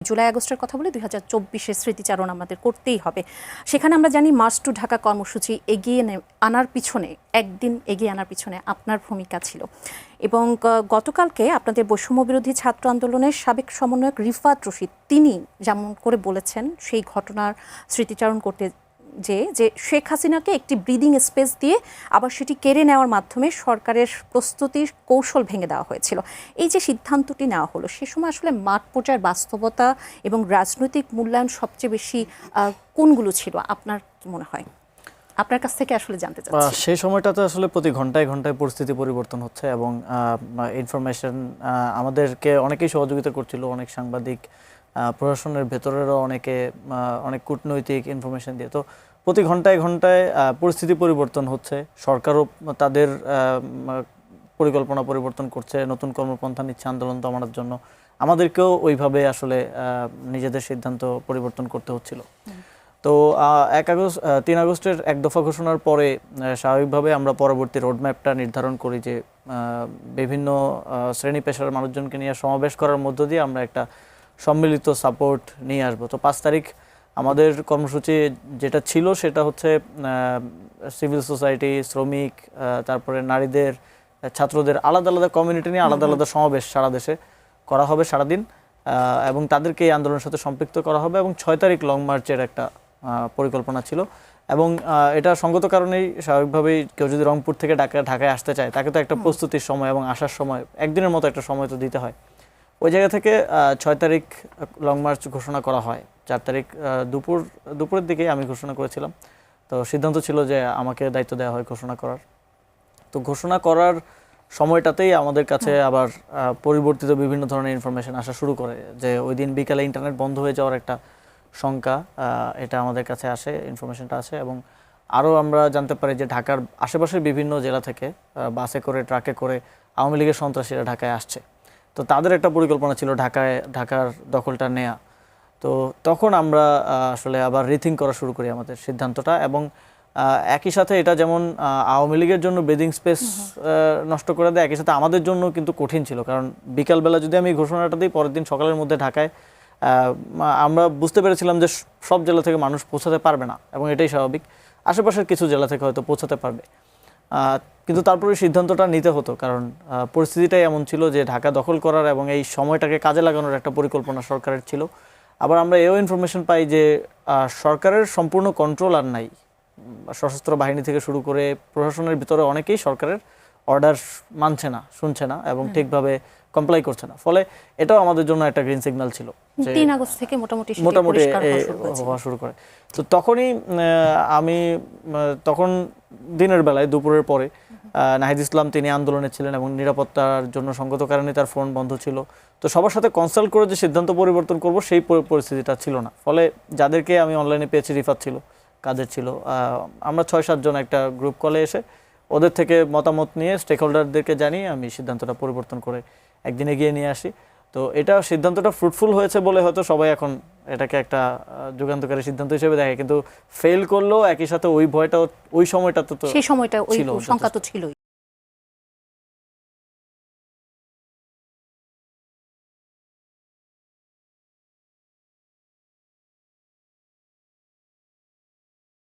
জুলাই আগস্টের কথা বলে 2024-এর স্মৃতিচারণ আমাদের করতেই হবে। সেখানে আমরা জানি মার্চ টু ঢাকা কর্মসূচি আনার পিছনে একদিন এগিয়ে আনার পিছনে আপনার ভূমিকা ছিল এবং গতকালকে আপনাদের বৈষম্য বিরোধী ছাত্র আন্দোলনের সাবেক সমন্বয়ক রিফাত রশিদ তিনি যেমন করে বলেছেন সেই ঘটনার স্মৃতিচারণ করতে যে শেখ হাসিনাকে একটি ব্রিদিং স্পেস দিয়ে আবার সেটি কেড়ে নেওয়ার মাধ্যমে সরকারের প্রস্তুতির কৌশল ভেঙে দেওয়া হয়েছিল। এই যে সিদ্ধান্তটি নেওয়া হলো সে সময় আসলে মাঠ পর্যায়ের বাস্তবতা এবং রাজনৈতিক মূল্যায়ন সবচেয়ে বেশি কোনগুলো ছিল আপনার কি মনে হয়? আপনার কাছ থেকে আসলে জানতে চাচ্ছি। সেই সময়টাতে আসলে প্রতি ঘন্টায় ঘন্টায় পরিস্থিতি পরিবর্তন হচ্ছে এবং ইনফরমেশন আমাদেরকে অনেকেই সহযোগিতা করছিল, অনেক সাংবাদিক, প্রশাসনের ভেতরেরও অনেক কূটনৈতিক ইনফরমেশন দিয়ে। তো প্রতি ঘন্টায় ঘন্টায় পরিস্থিতি পরিবর্তন হচ্ছে, সরকারও তাদের পরিকল্পনা পরিবর্তন করছে, নতুন কর্মপন্থা নিচ্ছে আন্দোলন দমানোর জন্য। আমাদেরকেও ওইভাবে আসলে নিজেদের সিদ্ধান্ত পরিবর্তন করতে হচ্ছিল। তো 3 আগস্টের এক দফা ঘোষণার পরে স্বাভাবিকভাবে আমরা পরবর্তী রোডম্যাপটা নির্ধারণ করি যে বিভিন্ন শ্রেণী পেশার মানুষজনকে নিয়ে সমাবেশ করার মধ্য দিয়ে আমরা একটা সম্মিলিত সাপোর্ট নিয়ে আসবো। তো 5 তারিখ আমাদের কর্মসূচি যেটা ছিল সেটা হচ্ছে সিভিল সোসাইটি, শ্রমিক, তারপরে নারীদের, ছাত্রদের আলাদা আলাদা কমিউনিটি নিয়ে আলাদা আলাদা সমাবেশ সারা দেশে করা হবে সারাদিন এবং তাদেরকে এই আন্দোলনের সাথে সম্পৃক্ত করা হবে এবং 6 তারিখ লং মার্চের একটা পরিকল্পনা ছিল। এবং এটা সঙ্গত কারণেই স্বাভাবিকভাবেই কেউ যদি রংপুর থেকে ঢাকায় আসতে চায় তাকে তো একটা প্রস্তুতির সময় এবং আসার সময় একদিনের মতো একটা সময় তো দিতে হয়। ওই জায়গা থেকে 6 তারিখ লং মার্চ ঘোষণা করা হয়। 4 তারিখ দুপুরের দিকে আমি ঘোষণা করেছিলাম। তো সিদ্ধান্ত ছিল যে আমাকে দায়িত্ব দেওয়া হয় ঘোষণা করার। তো ঘোষণা করার সময়টাতেই আমাদের কাছে আবার পরিবর্তিত বিভিন্ন ধরনের ইনফরমেশন আসা শুরু করে যে ওই দিন বিকালে ইন্টারনেট বন্ধ হয়ে যাওয়ার একটা শঙ্কা, এটা আমাদের কাছে আসে, ইনফরমেশনটা আসে। এবং আরও আমরা জানতে পারি যে ঢাকার আশেপাশের বিভিন্ন জেলা থেকে বাসে করে, ট্রাকে করে আওয়ামী লীগের সন্ত্রাসীরা ঢাকায় আসছে। তো তাদের একটা পরিকল্পনা ছিল ঢাকার দখলটা নেয়া। তো তখন আমরা আসলে আবার রিথিঙ্ক করা শুরু করি আমাদের সিদ্ধান্তটা। এবং একই সাথে এটা যেমন আওয়ামী লীগের জন্য ব্রিদিং স্পেস নষ্ট করে দেয়, একই সাথে আমাদের জন্য কিন্তু কঠিন ছিল। কারণ বিকালবেলা যদি আমি ঘোষণাটা দিই, পরের দিন সকালের মধ্যে ঢাকায় আমরা বুঝতে পেরেছিলাম যে সব জেলা থেকে মানুষ পৌঁছাতে পারবে না এবং এটাই স্বাভাবিক। আশেপাশের কিছু জেলা থেকে হয়তো পৌঁছাতে পারবে, কিন্তু তারপরে সিদ্ধান্তটা নিতে হতো কারণ পরিস্থিতিটাই এমন ছিল যে ঢাকা দখল করার এবং এই সময়টাকে কাজে লাগানোর একটা পরিকল্পনা সরকারের ছিল। আবার আমরা এও ইনফরমেশন পাই যে সরকারের সম্পূর্ণ কন্ট্রোল আর নাই। সশস্ত্র বাহিনী থেকে শুরু করে প্রশাসনের ভিতরে অনেকেই সরকারের অর্ডার মানছে না, শুনছে না এবং ঠিকভাবে কমপ্লাই করছে না। ফলে এটাও আমাদের জন্য একটা গ্রিন সিগন্যাল ছিল। 3 আগস্ট থেকে মোটামুটি হওয়া শুরু করে। তো তখনই তখন দিনের বেলায় দুপুরের পরে নাহিদ ইসলাম তিনি আন্দোলনে ছিলেন এবং নিরাপত্তার জন্য সঙ্গত কারণে তার ফোন বন্ধ ছিল। তো সবার সাথে কনসাল্ট করে যে সিদ্ধান্ত পরিবর্তন করব সেই পরিস্থিতিটা ছিল না। ফলে যাদেরকে আমি অনলাইনে পেয়েছি, রিফাত ছিল, কাদের ছিল, আমরা 6-7 জন একটা গ্রুপ কলে এসে ওদের থেকে মতামত নিয়ে স্টেক হোল্ডারদেরকে জানিয়ে আমি সিদ্ধান্তটা পরিবর্তন করে একদিন এগিয়ে নিয়ে আসি। তো এটা সিদ্ধান্তটা ফ্রুটফুল হয়েছে বলে হয়তো সবাই এখন এটাকে একটা যুগান্তকারী সিদ্ধান্ত হিসেবে দেখে, কিন্তু ফেল করলেও একই সাথে ওই ভয়টা ওই সময়টা তো সেই সময়টা ওই শঙ্কা তো ছিলই।